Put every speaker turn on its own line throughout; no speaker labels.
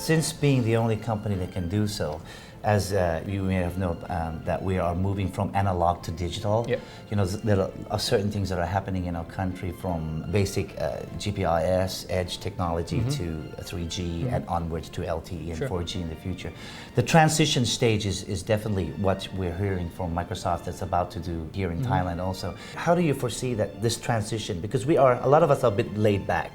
since being the only company that can do so, as you may have known, that we are moving from analog to digital.
Yep.
There are certain things that are happening in our country, from basic GPRS, edge technology to 3G and onwards to LTE and 4G in the future. The transition stage is definitely what we're hearing from Microsoft that's about to do here in Thailand also. How do you foresee that this transition, because a lot of us are a bit laid back,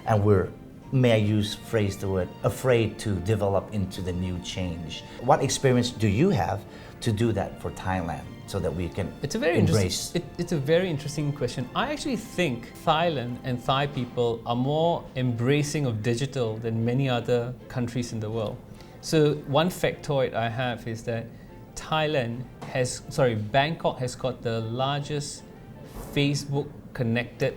and we're, may I use the word, afraid to develop into the new change. What experience do you have to do that for Thailand so that we can embrace?
It's a very interesting question. I actually think Thailand and Thai people are more embracing of digital than many other countries in the world. So one factoid I have is that Bangkok has got the largest Facebook connected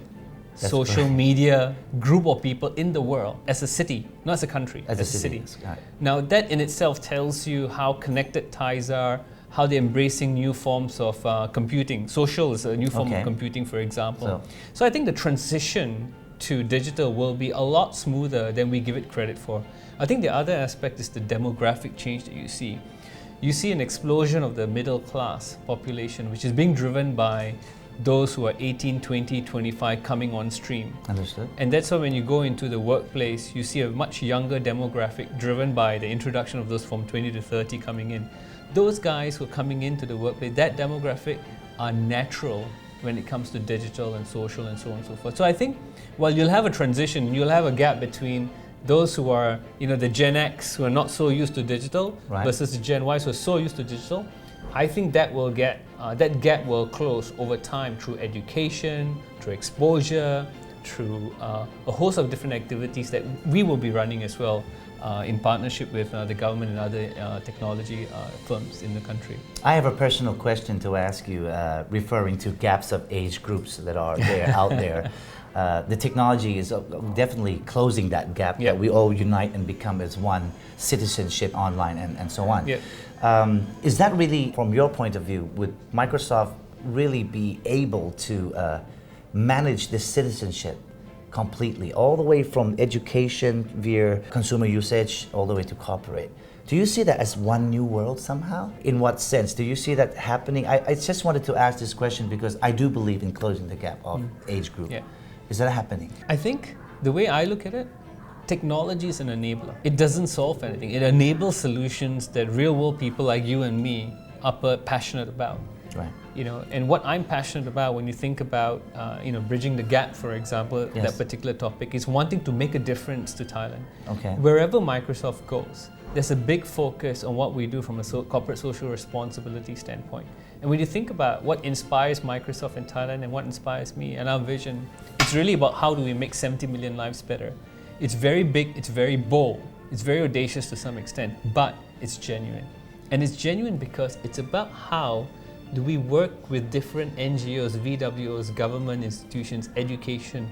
social media group of people in the world as a city, not as a country, as a city.
Right.
Now that in itself tells you how connected Thais are, how they're embracing new forms of computing. Social is a new form of computing, for example. So I think the transition to digital will be a lot smoother than we give it credit for. I think the other aspect is the demographic change that you see. You see an explosion of the middle class population, which is being driven by those who are 18, 20, 25 coming on stream.
Understood.
And that's why when you go into the workplace, you see a much younger demographic driven by the introduction of those from 20 to 30 coming in. Those guys who are coming into the workplace, that demographic are natural when it comes to digital and social and so on and so forth. So I think while you'll have a transition, you'll have a gap between those who are, the Gen X who are not so used to digital versus the Gen Y who are so used to digital. I think that that gap will close over time through education, through exposure, through a host of different activities that we will be running as well in partnership with the government and other technology firms in the country.
I have a personal question to ask you, referring to gaps of age groups that are there out there. The technology is definitely closing that gap, that we all unite and become as one, citizenship online and so on. Is that really, from your point of view, would Microsoft really be able to manage this citizenship completely, all the way from education via consumer usage all the way to corporate? Do you see that as one new world somehow? In what sense? Do you see that happening? I just wanted to ask this question because I do believe in closing the gap of age group. Is that happening?
I think the way I look at it, technology is an enabler. It doesn't solve anything. It enables solutions that real world people like you and me are passionate about.
Right.
And what I'm passionate about when you think about, bridging the gap, for example, that particular topic, is wanting to make a difference to Thailand.
Okay.
Wherever Microsoft goes, there's a big focus on what we do from a corporate social responsibility standpoint. And when you think about what inspires Microsoft in Thailand and what inspires me and our vision, it's really about how do we make 70 million lives better. It's very big, it's very bold, it's very audacious to some extent, but it's genuine. And it's genuine because it's about how do we work with different NGOs, VWOs, government institutions, education,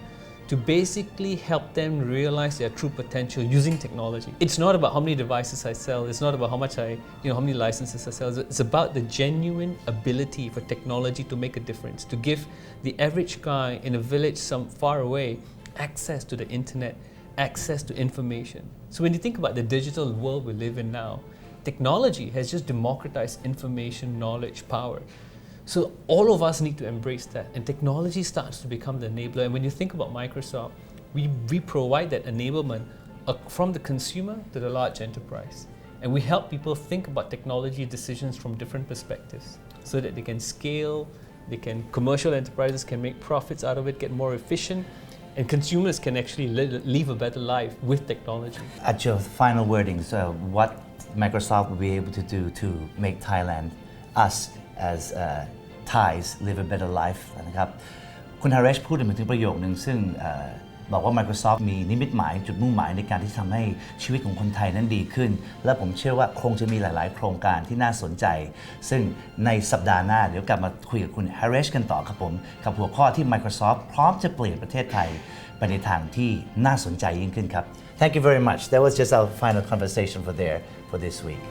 to basically help them realize their true potential using technology. It's not about how many devices I sell, it's not about how many licenses I sell, it's about the genuine ability for technology to make a difference, to give the average guy in a village some far away access to the internet, access to information. So when you think about the digital world we live in now, technology has just democratized information, knowledge, power. So all of us need to embrace that, and technology starts to become the enabler. And when you think about Microsoft, we provide that enablement from the consumer to the large enterprise. And we help people think about technology decisions from different perspectives so that they can scale, commercial enterprises can make profits out of it, get more efficient, and consumers can actually live a better life with technology.
At your final wordings, what Microsoft will be able to do to make Thailand, us as Thais, live a better life นะครับคุณฮาเรชพูดถึงประโยคนึงซึ่งบอกว่า Microsoft มีนิมิตหมายจุดมุ่งหมายในการที่ทำให้ชีวิตของคนไทยนั้นดีขึ้นและผมเชื่อว่าคงจะมีหลายๆโครงการที่น่าสนใจซึ่งในสัปดาห์หน้าเดี๋ยวกลับมาคุยกับคุณฮาเรชกันต่อครับผมกับหัวข้อที่ Microsoft พร้อมจะเปลี่ยนประเทศไทยไปในทางที่น่าสนใจยิ่งขึ้นครับ Thank you very much. That was just our final conversation for this week.